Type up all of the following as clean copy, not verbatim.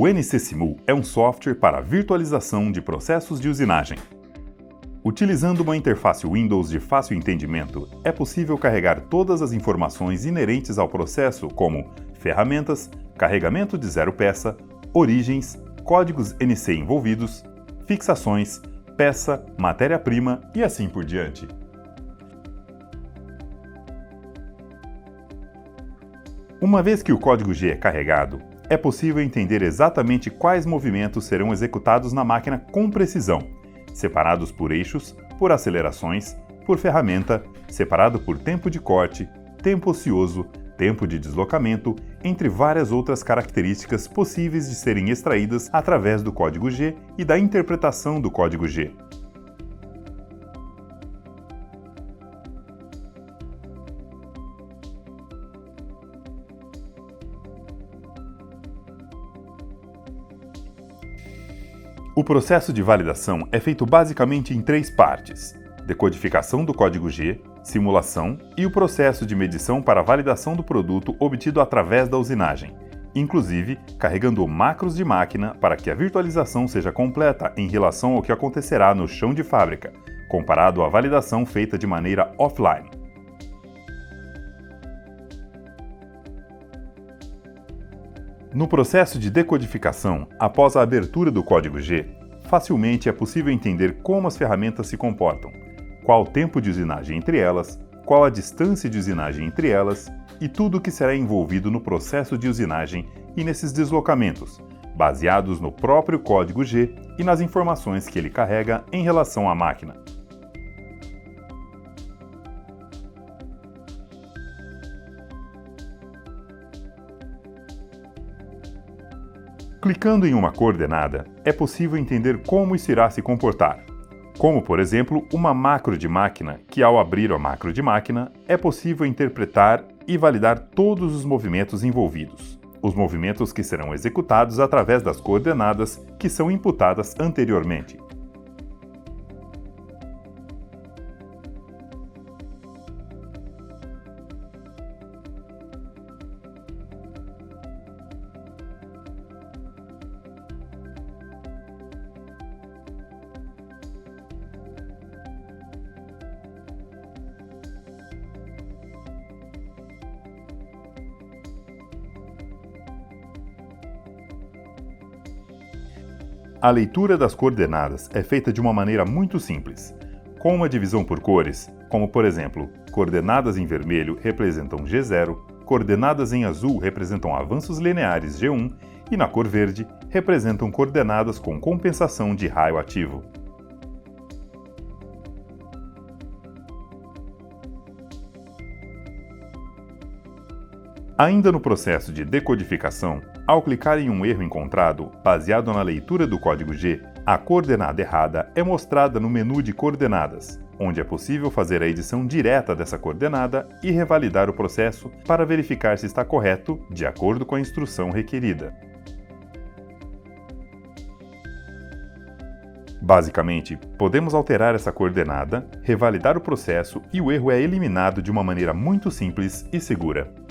O NC-Simul é um software para virtualização de processos de usinagem. Utilizando uma interface Windows de fácil entendimento, é possível carregar todas as informações inerentes ao processo, como ferramentas, carregamento de zero peça, origens, códigos NC envolvidos, fixações, peça, matéria-prima e assim por diante. Uma vez que o código G é carregado, é possível entender exatamente quais movimentos serão executados na máquina com precisão, separados por eixos, por acelerações, por ferramenta, separado por tempo de corte, tempo ocioso, tempo de deslocamento, entre várias outras características possíveis de serem extraídas através do código G e da interpretação do código G. O processo de validação é feito basicamente em três partes: decodificação do código G, simulação e o processo de medição para validação do produto obtido através da usinagem, inclusive carregando macros de máquina para que a virtualização seja completa em relação ao que acontecerá no chão de fábrica, comparado à validação feita de maneira offline. No processo de decodificação, após a abertura do código G, facilmente é possível entender como as ferramentas se comportam, qual o tempo de usinagem entre elas, qual a distância de usinagem entre elas e tudo o que será envolvido no processo de usinagem e nesses deslocamentos, baseados no próprio código G e nas informações que ele carrega em relação à máquina. Clicando em uma coordenada, é possível entender como isso irá se comportar. Como, por exemplo, uma macro de máquina, que ao abrir a macro de máquina, é possível interpretar e validar todos os movimentos envolvidos. Os movimentos que serão executados através das coordenadas que são imputadas anteriormente. A leitura das coordenadas é feita de uma maneira muito simples, com uma divisão por cores, como por exemplo, coordenadas em vermelho representam G0, coordenadas em azul representam avanços lineares G1 e na cor verde representam coordenadas com compensação de raio ativo. Ainda no processo de decodificação, ao clicar em um erro encontrado, baseado na leitura do código G, a coordenada errada é mostrada no menu de coordenadas, onde é possível fazer a edição direta dessa coordenada e revalidar o processo para verificar se está correto, de acordo com a instrução requerida. Basicamente, podemos alterar essa coordenada, revalidar o processo e o erro é eliminado de uma maneira muito simples e segura.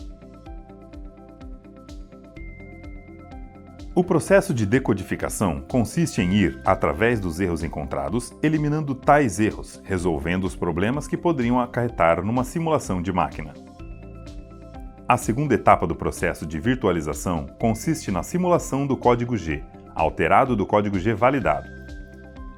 O processo de decodificação consiste em ir, através dos erros encontrados, eliminando tais erros, resolvendo os problemas que poderiam acarretar numa simulação de máquina. A segunda etapa do processo de virtualização consiste na simulação do código G, alterado do código G validado.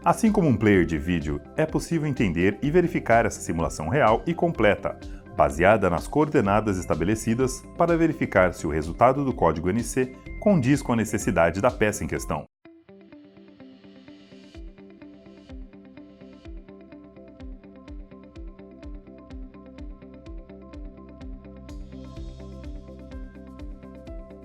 Assim como um player de vídeo, é possível entender e verificar essa simulação real e completa, baseada nas coordenadas estabelecidas para verificar se o resultado do código NC condiz com a necessidade da peça em questão.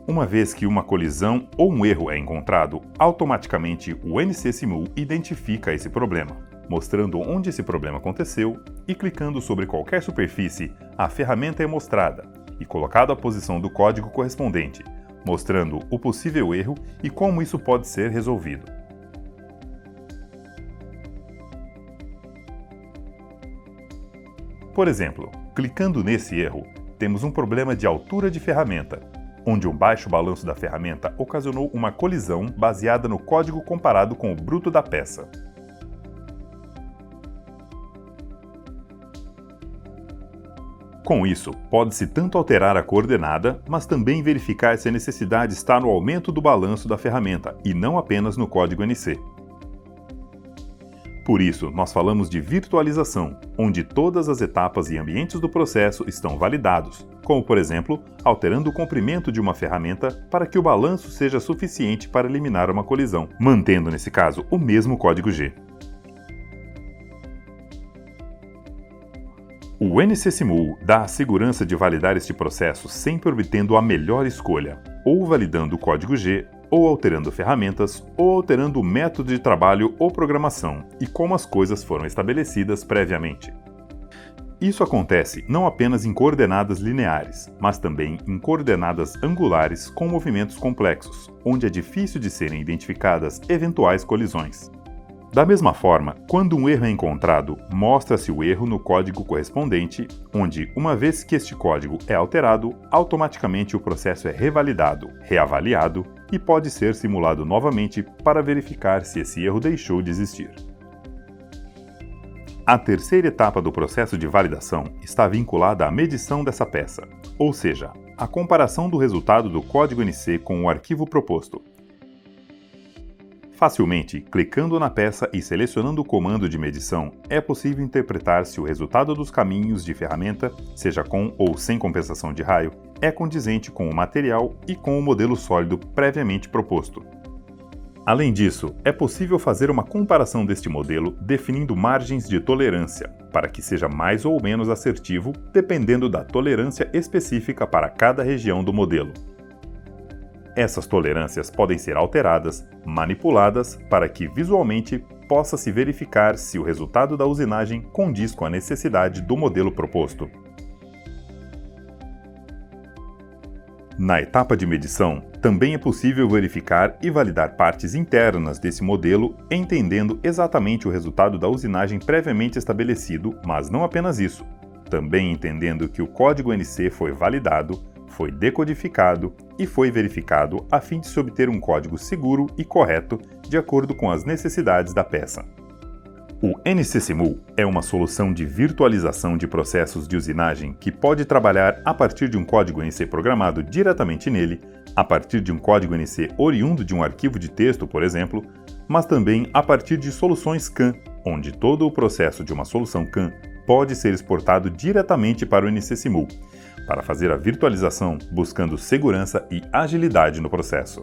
Uma vez que uma colisão ou um erro é encontrado, automaticamente o NC-Simul identifica esse problema, mostrando onde esse problema aconteceu e clicando sobre qualquer superfície, a ferramenta é mostrada e colocado a posição do código correspondente, mostrando o possível erro e como isso pode ser resolvido. Por exemplo, clicando nesse erro, temos um problema de altura de ferramenta. onde um baixo balanço da ferramenta ocasionou uma colisão baseada no código comparado com o bruto da peça. Com isso, pode-se tanto alterar a coordenada, mas também verificar se a necessidade está no aumento do balanço da ferramenta e não apenas no código NC. Por isso, nós falamos de virtualização, onde todas as etapas e ambientes do processo estão validados, como por exemplo, alterando o comprimento de uma ferramenta para que o balanço seja suficiente para eliminar uma colisão, mantendo nesse caso o mesmo código G. O NC-Simul dá a segurança de validar este processo sempre obtendo a melhor escolha, ou validando o código G, ou alterando ferramentas, ou alterando o método de trabalho ou programação, e como as coisas foram estabelecidas previamente. Isso acontece não apenas em coordenadas lineares, mas também em coordenadas angulares com movimentos complexos, onde é difícil de serem identificadas eventuais colisões. Da mesma forma, quando um erro é encontrado, mostra-se o erro no código correspondente, onde, uma vez que este código é alterado, automaticamente o processo é revalidado, reavaliado e pode ser simulado novamente para verificar se esse erro deixou de existir. A terceira etapa do processo de validação está vinculada à medição dessa peça, ou seja, a comparação do resultado do código NC com o arquivo proposto. Facilmente, clicando na peça e selecionando o comando de medição, é possível interpretar se o resultado dos caminhos de ferramenta, seja com ou sem compensação de raio, é condizente com o material e com o modelo sólido previamente proposto. Além disso, é possível fazer uma comparação deste modelo definindo margens de tolerância, para que seja mais ou menos assertivo, dependendo da tolerância específica para cada região do modelo. Essas tolerâncias podem ser alteradas, manipuladas, para que visualmente possa se verificar se o resultado da usinagem condiz com a necessidade do modelo proposto. Na etapa de medição, também é possível verificar e validar partes internas desse modelo, entendendo exatamente o resultado da usinagem previamente estabelecido, mas não apenas isso, também entendendo que o código NC foi validado, foi decodificado e foi verificado a fim de se obter um código seguro e correto de acordo com as necessidades da peça. O NC-Simul é uma solução de virtualização de processos de usinagem que pode trabalhar a partir de um código NC programado diretamente nele, a partir de um código NC oriundo de um arquivo de texto, por exemplo, mas também a partir de soluções CAN, onde todo o processo de uma solução CAN pode ser exportado diretamente para o NC-Simul, para fazer a virtualização buscando segurança e agilidade no processo.